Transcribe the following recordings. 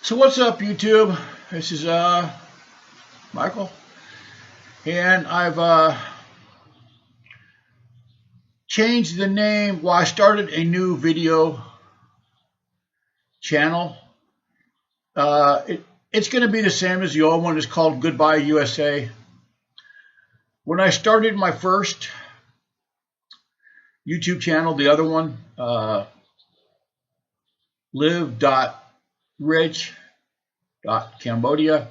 So what's up, YouTube? This is Michael, and I've changed the name. Well, I started a new video channel. It's going to be the same as the old one. It's called Goodbye USA. When I started my first YouTube channel, the other one, LIVE.RICH.CAMBODIA.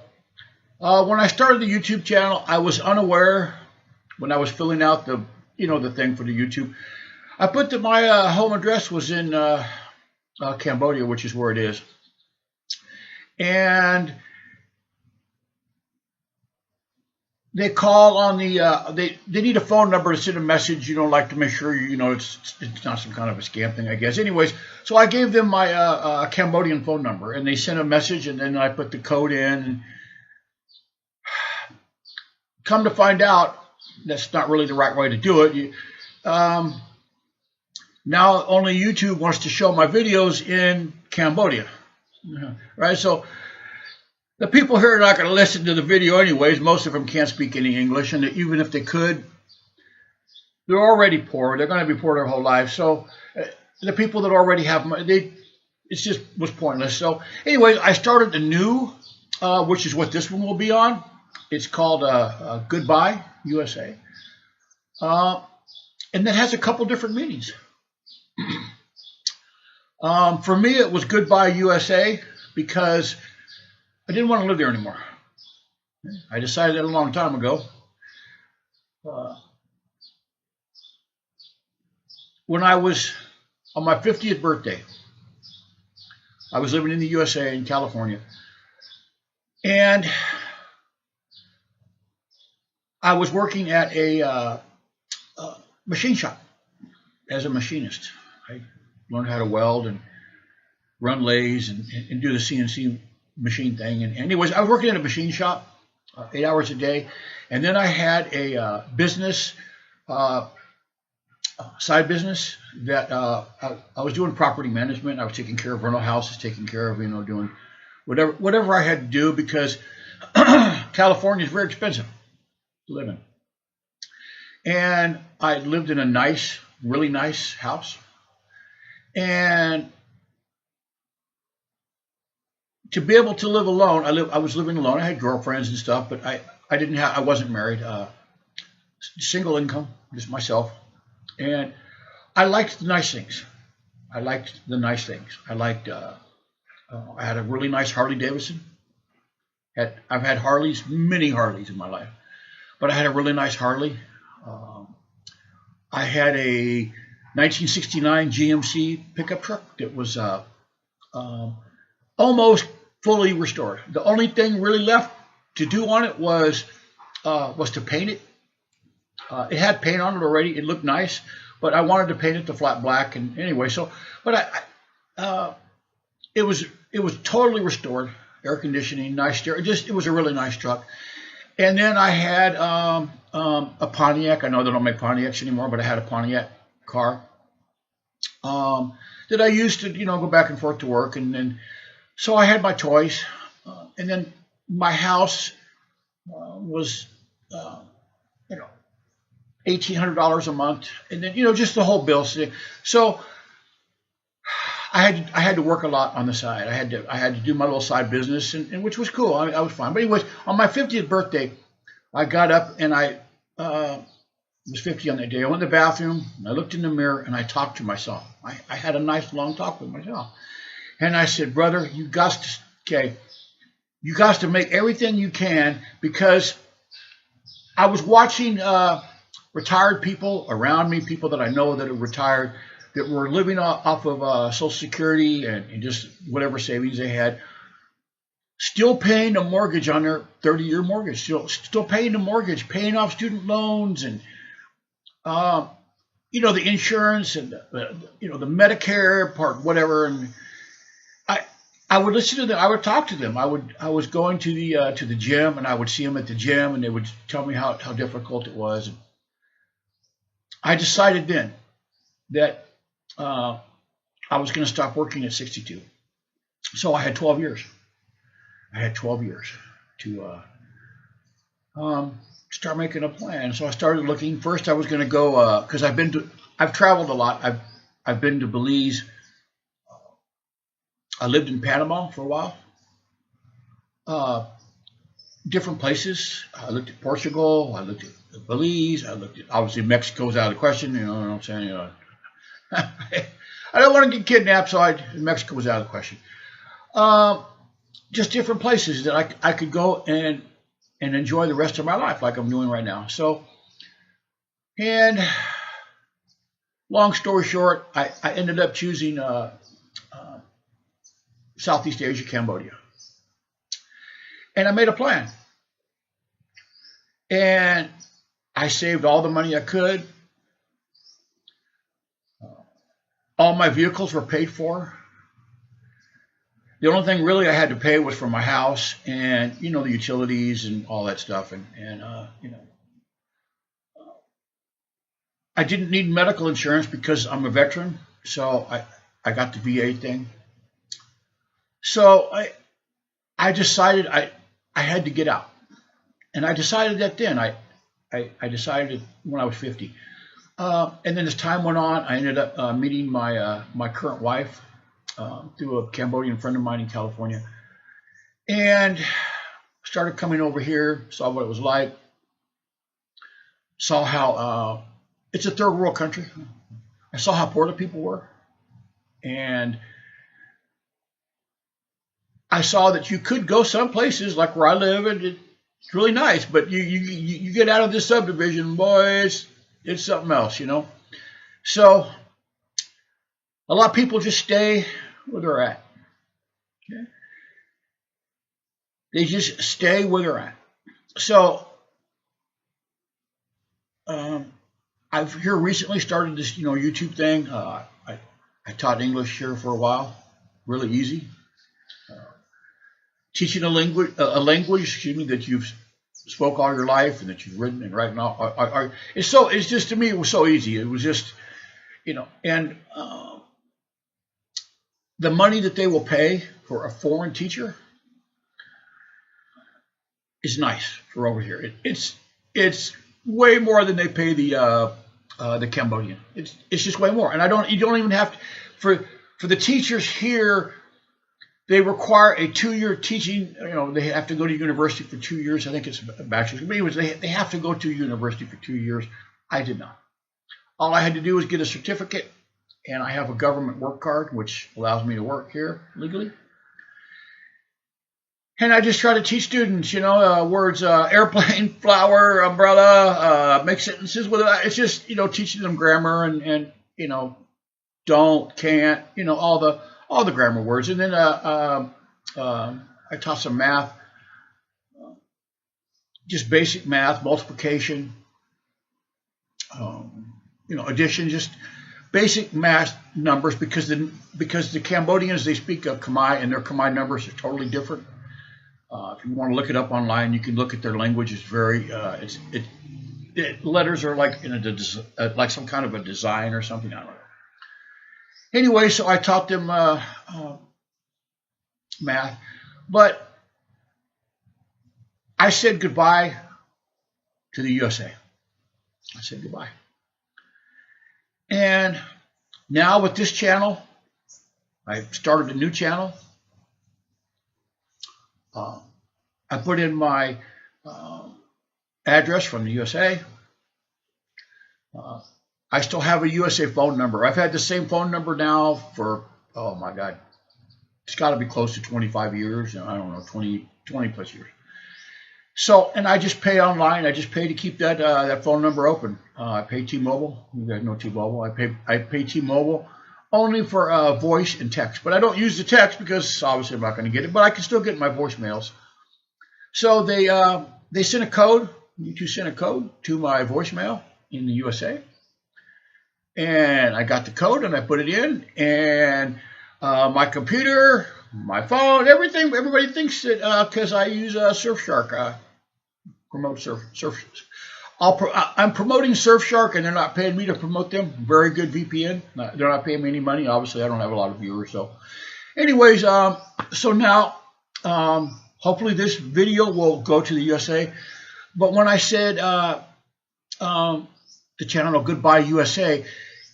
When I started the YouTube channel, I was unaware when I was filling out the thing for the YouTube. I put that my home address was in Cambodia, which is where it is, and they call on the they need a phone number to send a message, like to make sure it's not some kind of a scam thing, I guess. Anyways, so I gave them my Cambodian phone number, and they sent a message, and then I put the code in, and come to find out that's not really the right way to do it. Now only YouTube wants to show my videos in Cambodia, right? So the people here are not going to listen to the video anyways. Most of them can't speak any English, and even if they could, they're already poor. They're going to be poor their whole life. So the people that already have money, it just was pointless. So anyways, I started a new, which is what this one will be on. It's called Goodbye USA, and that has a couple different meanings. For me, it was Goodbye USA because I didn't want to live there anymore. I decided that a long time ago. When I was on my 50th birthday, I was living in the USA in California, and I was working at a machine shop as a machinist. I learned how to weld and run lathes and do the CNC machine thing. And anyways, I was working in a machine shop 8 hours a day, and then I had a business, side business that I was doing property management. I was taking care of rental houses, taking care of doing whatever I had to do, because California is very expensive to live in. And I lived in a nice, really nice house, and to be able to live alone, I was living alone. I had girlfriends and stuff, but I wasn't married. Single income, just myself, and I liked the nice things. I liked I had a really nice Harley Davidson. I've had Harleys, many Harleys in my life, but I had a really nice Harley. I had a 1969 GMC pickup truck that was almost fully restored. The only thing really left to do on it was to paint it. It had paint on it already. It looked nice, but I wanted to paint it to flat black. And anyway, it was totally restored, air conditioning, nice stereo. It was a really nice truck. And then I had a Pontiac. I know they don't make Pontiacs anymore, but I had a Pontiac car that I used to go back and forth to work, and then so I had my toys, and then my house was $1,800 a month, and then just the whole bill. So I had to work a lot on the side. I had to do my little side business, and which was cool. I was fine. But anyways, on my 50th birthday, I got up, and I was 50 on that day. I went to the bathroom, and I looked in the mirror, and I talked to myself. I had a nice long talk with myself. And I said, brother, you got to make everything you can, because I was watching retired people around me, people that I know that are retired, that were living off of Social Security and just whatever savings they had, still paying the mortgage on their 30-year mortgage, still paying the mortgage, paying off student loans, and the insurance, and the Medicare part, whatever. And I would listen to them. I would talk to them. I was going to the gym, and I would see them at the gym, and they would tell me how difficult it was. And I decided then that I was going to stop working at 62. So I had 12 years. I had 12 years to start making a plan. So I started looking. First, I was going to go because I've traveled a lot. I've been to Belize. I lived in Panama for a while. Different places. I looked at Portugal. I looked at Belize. I looked at, obviously Mexico's out of the question. You know what I'm saying? I don't want to get kidnapped, so Mexico was out of the question. Just different places that I could go and enjoy the rest of my life like I'm doing right now. So, and long story short, I ended up choosing Southeast Asia, Cambodia. And I made a plan. And I saved all the money I could. All my vehicles were paid for. The only thing really I had to pay was for my house and, you know, the utilities and all that stuff. And you know, I didn't need medical insurance because I'm a veteran. So I got the VA thing. So I decided I had to get out. And I decided that then. I decided when I was 50. And then as time went on, I ended up meeting my current wife through a Cambodian friend of mine in California. And started coming over here, saw what it was like. Saw how it's a third world country. I saw how poor the people were. And I saw that you could go some places like where I live, and it's really nice. But you get out of this subdivision, boy, it's something else, you know. So a lot of people just stay where they're at. Okay? They just stay where they're at. So I've here recently started this, you know, YouTube thing. I taught English here for a while, really easy. Teaching a language, excuse me, that you've spoke all your life and that you've written and written all. It's just, to me, it was so easy. It was just, you know, and the money that they will pay for a foreign teacher is nice for over here. It's way more than they pay the Cambodian. It's just way more. And you don't even have to, for the teachers here. They require a 2-year teaching. You know, they have to go to university for 2 years. I think it's a bachelor's. But anyways, they have to go to university for 2 years. I did not. All I had to do was get a certificate, and I have a government work card, which allows me to work here legally. And I just try to teach students, you know, words, airplane, flower, umbrella, make sentences with it. It's just, you know, teaching them grammar and you know, don't, can't, you know, all the grammar words. And then I taught some math, just basic math, multiplication, you know, addition, just basic math numbers, because the Cambodians, they speak of Khmer, and their Khmer numbers are totally different. If you want to look it up online, you can look at their language. It's very letters are like in like some kind of a design or something. I don't know. Anyway, so I taught them math, but I said goodbye to the USA. I said goodbye. And now with this channel, I started a new channel. I put in my address from the USA. I still have a USA phone number. I've had the same phone number now for, oh my God, it's got to be close to 25 years. I don't know, 20 plus years. So, and I just pay online. I just pay to keep that phone number open. I pay T-Mobile. You guys know T-Mobile. I pay T-Mobile only for voice and text. But I don't use the text because obviously I'm not going to get it. But I can still get my voicemails. So they sent a code. YouTube sent a code to my voicemail in the USA. And I got the code and I put it in, and my computer, my phone, everything, everybody thinks that because I use Surfshark, promote Surf. I'm promoting Surfshark, and they're not paying me to promote them. Very good VPN. They're not paying me any money. Obviously, I don't have a lot of viewers. So anyways, so now hopefully this video will go to the USA. But when I said the channel Goodbye USA,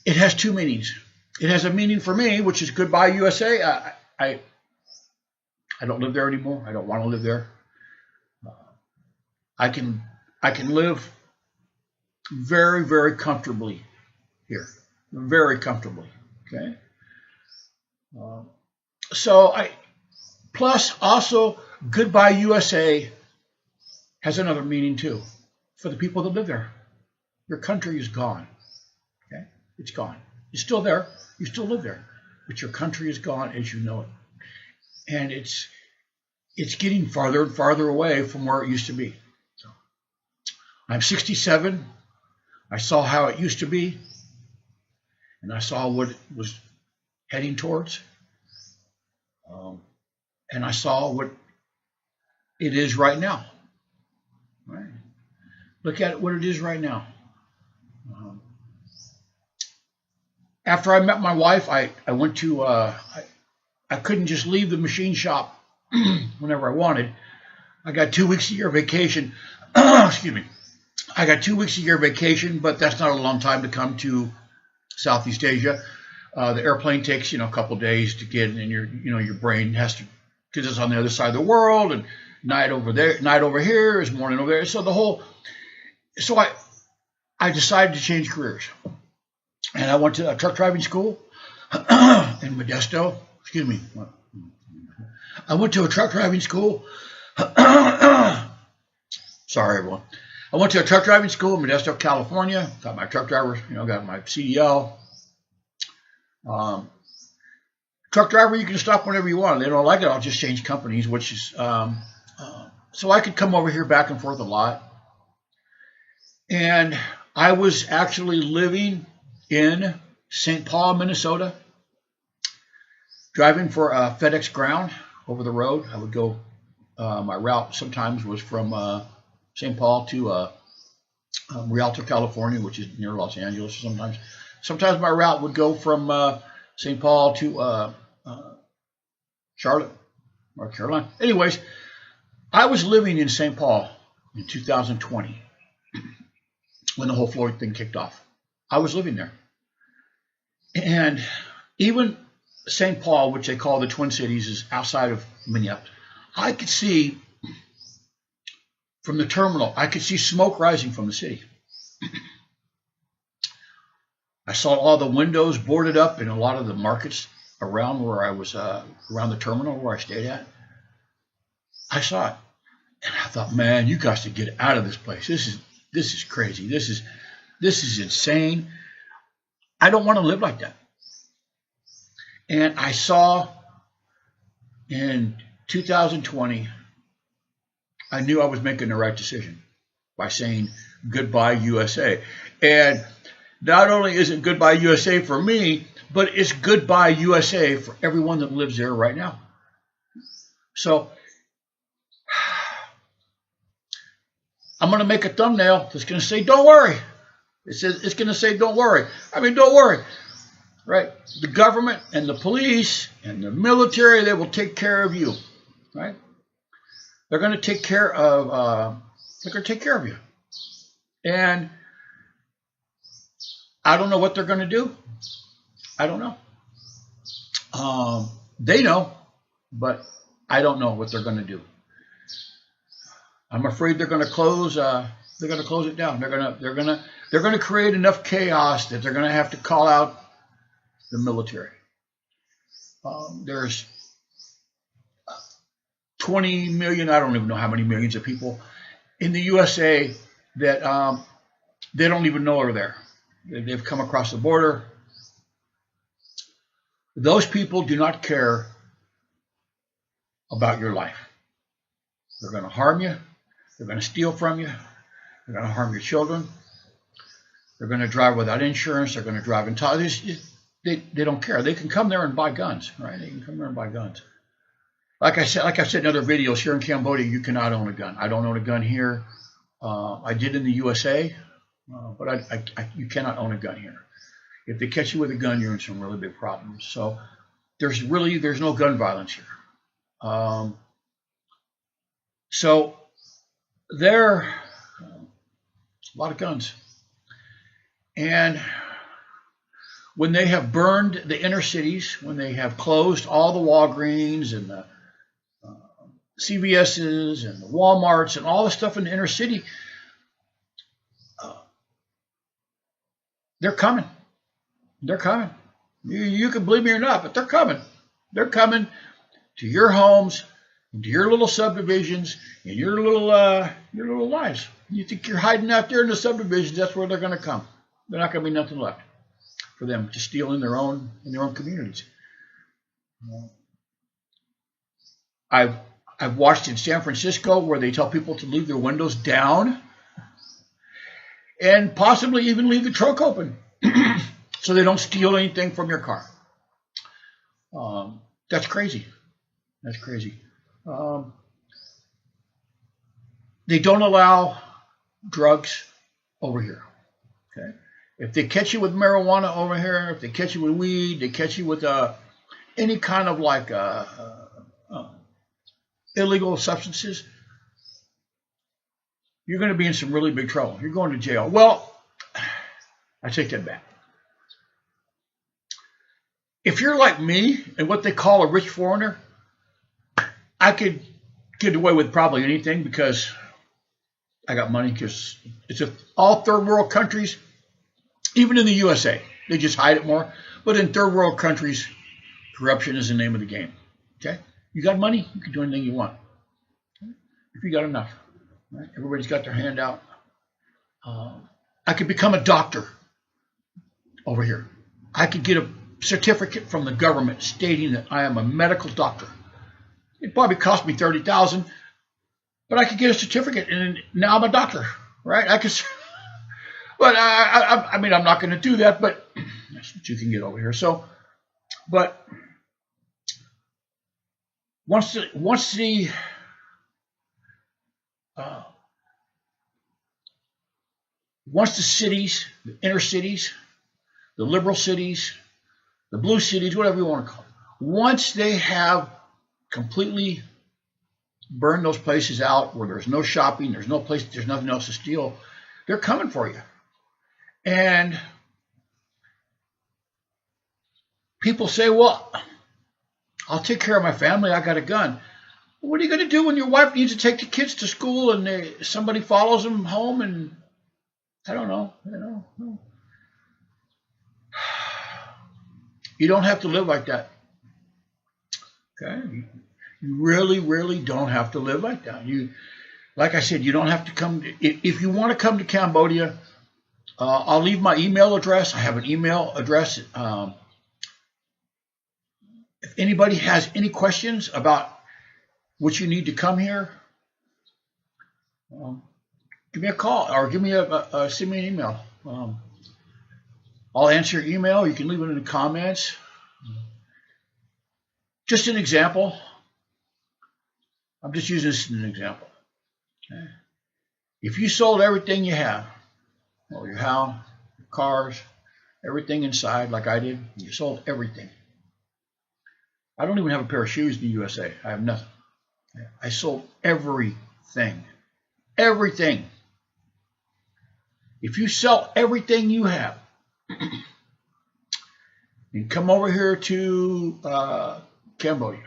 it has two meanings. It has a meaning for me, which is Goodbye USA. I don't live there anymore. I don't want to live there. I can live very, very comfortably here, very comfortably. Okay. Plus also Goodbye USA has another meaning too for the people that live there. Your country is gone. Okay, it's gone. You're still there. You still live there, but your country is gone as you know it, and it's getting farther and farther away from where it used to be. So, I'm 67. I saw how it used to be, and I saw what it was heading towards, and I saw what it is right now. Right? Look at what it is right now. After I met my wife, I went to, I couldn't just leave the machine shop whenever I wanted. I got 2 weeks a year vacation. Excuse me. I got 2 weeks a year vacation, but that's not a long time to come to Southeast Asia. The airplane takes, a couple of days to get, and your brain has to, because it's on the other side of the world, and night over there, night over here is morning over there. So I decided to change careers. And I went to a truck driving school in Modesto. Excuse me. I went to a truck driving school. Sorry, everyone. I went to a truck driving school in Modesto, California. Got my truck driver, got my CDL. Truck driver, you can stop whenever you want. They don't like it, I'll just change companies, which is, so I could come over here back and forth a lot. And I was actually living in St. Paul, Minnesota, driving for FedEx Ground over the road. I would go, my route sometimes was from St. Paul to Rialto, California, which is near Los Angeles. Sometimes my route would go from St. Paul to Charlotte, North Carolina. Anyways, I was living in St. Paul in 2020 when the whole Floyd thing kicked off. I was living there. And even St. Paul, which they call the Twin Cities, is outside of Minneapolis. I could see from the terminal, I could see smoke rising from the city. I saw all the windows boarded up in a lot of the markets around where I was, around the terminal where I stayed at. I saw it. And I thought, man, you guys to get out of this place. This is crazy. This is insane. I don't want to live like that. And I saw in 2020, I knew I was making the right decision by saying Goodbye USA. And not only is it Goodbye USA for me, but it's Goodbye USA for everyone that lives there right now. So I'm going to make a thumbnail that's going to say, don't worry. It's going to say, don't worry. I mean, don't worry. Right? The government and the police and the military, they will take care of you. Right? They're going to take care of, you. And I don't know what they're going to do. I don't know. They know, but I don't know what they're going to do. I'm afraid they're going to close. They're going to close it down. They're going to create enough chaos that they're going to have to call out the military. There's 20 million. I don't even know how many millions of people in the USA that they don't even know are there. They've come across the border. Those people do not care about your life. They're going to harm you. They're going to steal from you. They're going to harm your children. They're going to drive without insurance. They're going to drive in tires. They don't care. They can come there and buy guns, right? They can come there and buy guns. Like I said in other videos, here in Cambodia, you cannot own a gun. I don't own a gun here. I did in the USA, but you cannot own a gun here. If they catch you with a gun, you're in some really big problems. So there's no gun violence here. So there are a lot of guns. And when they have burned the inner cities, when they have closed all the Walgreens and the CVS's and the Walmarts and all the stuff in the inner city, they're coming. They're coming. You can believe me or not, but they're coming. They're coming to your homes, into your little subdivisions, in your little lives. You think you're hiding out there in the subdivisions? That's where they're going to come. There's not going to be nothing left for them to steal in their own communities. I've watched in San Francisco where they tell people to leave their windows down and possibly even leave the trunk open so they don't steal anything from your car. That's crazy. That's crazy. They don't allow drugs over here. Okay. If they catch you with marijuana over here, if they catch you with weed, they catch you with any kind of like illegal substances, you're going to be in some really big trouble. You're going to jail. Well, I take that back. If you're like me and what they call a rich foreigner, I could get away with probably anything because I got money. Because it's all third world countries, even in the USA, they just hide it more. But in third world countries, corruption is the name of the game. Okay, you got money, you can do anything you want. If you got enough, right? Everybody's got their hand out. I could become a doctor over here. I could get a certificate from the government stating that I am a medical doctor. It probably cost me $30,000, but I could get a certificate, and now I'm a doctor, right? I could, but I mean, I'm not going to do that, but that's what you can get over here. So, but once the cities, the inner cities, the liberal cities, the blue cities, whatever you want to call them, once they have completely burned those places out where there's no shopping, there's no place, there's nothing else to steal, they're coming for you. And people say, well, I'll take care of my family, I got a gun. What are you going to do when your wife needs to take the kids to school and somebody follows them home? And I don't know. You don't have to live like that. Okay? You really, really don't have to live like that. Like I said, you don't have to come. If you want to come to Cambodia, I'll leave my email address. I have an email address. If anybody has any questions about what you need to come here, give me a call or give me send me an email. I'll answer your email. You can leave it in the comments. Just an example. I'm just using this as an example. Okay? If you sold everything you have, or your house, your cars, everything inside like I did, you sold everything. I don't even have a pair of shoes in the USA. I have nothing. I sold everything. Everything. If you sell everything you have, and come over here to Cambodia.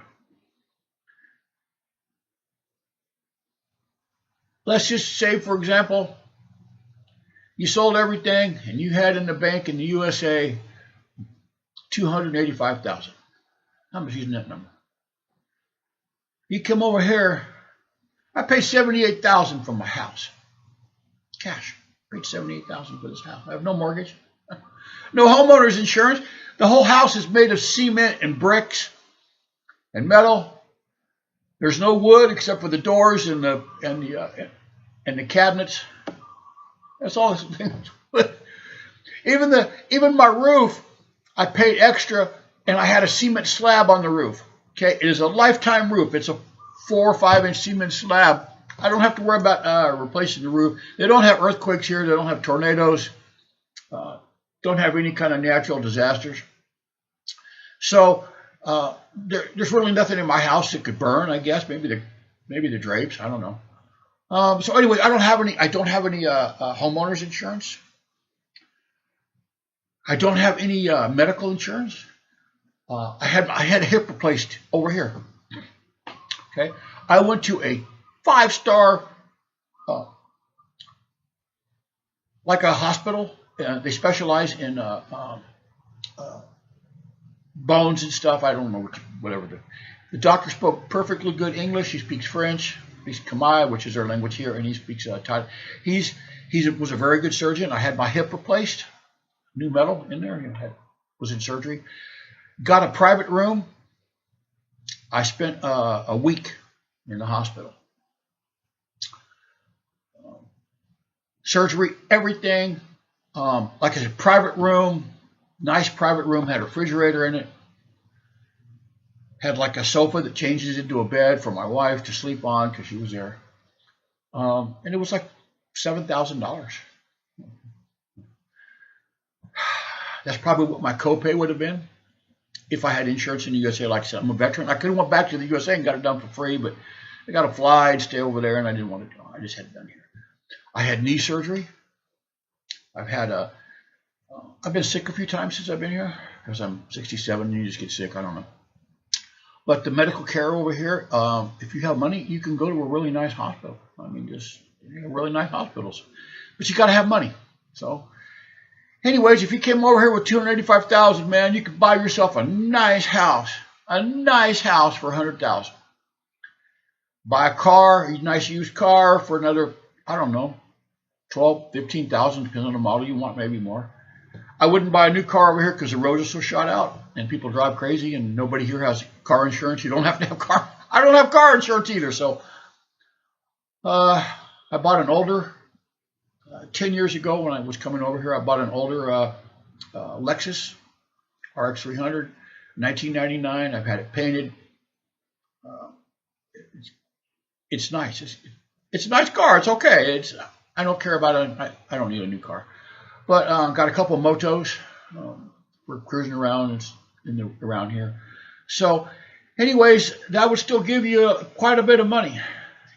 Let's just say, for example, you sold everything and you had in the bank in the USA $285,000. I'm just using that number. You come over here, I pay $78,000 for my house. Cash. I paid $78,000 for this house. I have no mortgage. No homeowner's insurance. The whole house is made of cement and bricks and metal. There's no wood except for the doors and the cabinets. That's all this thing. Even my roof, I paid extra, and I had a cement slab on the roof. Okay, it is a lifetime roof. It's a 4 or 5 inch cement slab. I don't have to worry about replacing the roof. They don't have earthquakes here. They don't have tornadoes. Don't have any kind of natural disasters. So there's really nothing in my house that could burn, I guess. Maybe maybe the drapes. I don't know. So anyway, I don't have any homeowners insurance. I don't have any medical insurance. I had a hip replaced over here. Okay, I went to a 5-star, like a hospital. They specialize in bones and stuff. I don't know whatever. The doctor spoke perfectly good English. He speaks French. He speaks Khmer, which is our language here, and he speaks Thai. He was a very good surgeon. I had my hip replaced, new metal in there. Was in surgery. Got a private room. I spent a week in the hospital. Surgery, everything. Like I said, private room, nice private room, had a refrigerator in it. Had like a sofa that changes into a bed for my wife to sleep on because she was there. And it was like $7,000. That's probably what my copay would have been if I had insurance in the USA. Like I said, I'm a veteran. I could have went back to the USA and got it done for free, but I got to fly and stay over there, and I didn't want to do it. I just had it done here. I had knee surgery. I've been sick a few times since I've been here because I'm 67 and you just get sick. I don't know. But the medical care over here, if you have money, you can go to a really nice hospital. I mean, just really nice hospitals. But you got to have money. So, anyways, if you came over here with $285,000, man, you could buy yourself a nice house for $100,000. Buy a car, a nice used car for another, I don't know, $12,000, $15,000, depending on the model you want, maybe more. I wouldn't buy a new car over here because the roads are so shot out and people drive crazy and nobody here has car insurance. You don't have to have car. I don't have car insurance either. So I bought an older, 10 years ago when I was coming over here, I bought an older Lexus RX 300, 1999. I've had it painted. It's nice. It's a nice car. It's okay. I don't care about it. I don't need a new car. But got a couple of motos. We're cruising around around here. So, anyways, that would still give you quite a bit of money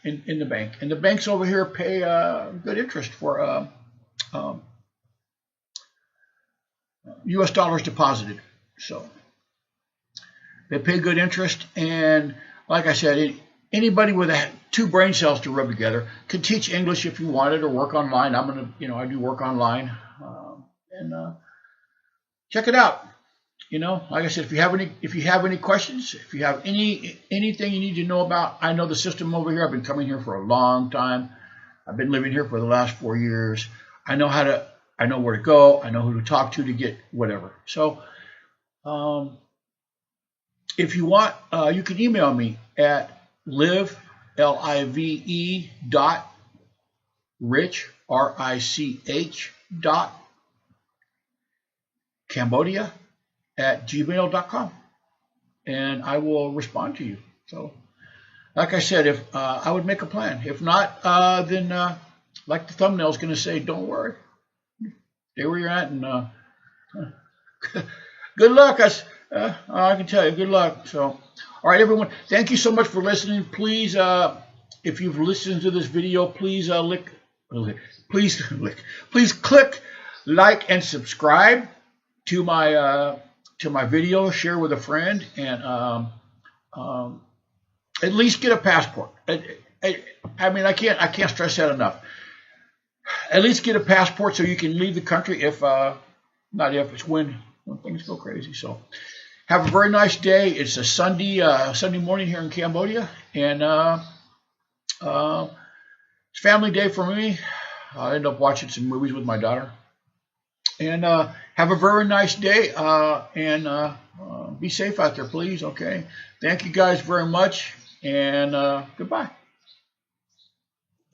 in the bank. And the banks over here pay good interest for U.S. dollars deposited. So, they pay good interest. And like I said, anybody with two brain cells to rub together can teach English if you wanted or work online. I do work online. Check it out. Like I said, if you have any questions, if you have anything you need to know about, I know the system over here. I've been coming here for a long time. I've been living here for the last 4 years. I know where to go. I know who to talk to get whatever. So, if you want, you can email me at live, L-I-V-E .rich, R-I-C-H .Cambodia @gmail.com, and I will respond to you. So, like I said, if I would make a plan. If not, then like the thumbnail is going to say, don't worry, stay where you're at, and good luck. I can tell you, good luck. So, all right, everyone, thank you so much for listening. Please, if you've listened to this video, please please click like and subscribe to my video. Share with a friend, and at least get a passport. I mean, I can't stress that enough. At least get a passport so you can leave the country it's when things go crazy. So have a very nice day. It's a Sunday morning here in Cambodia, and it's family day for me. I end up watching some movies with my daughter. And have a very nice day, and be safe out there, please. Okay. Thank you guys very much, and goodbye.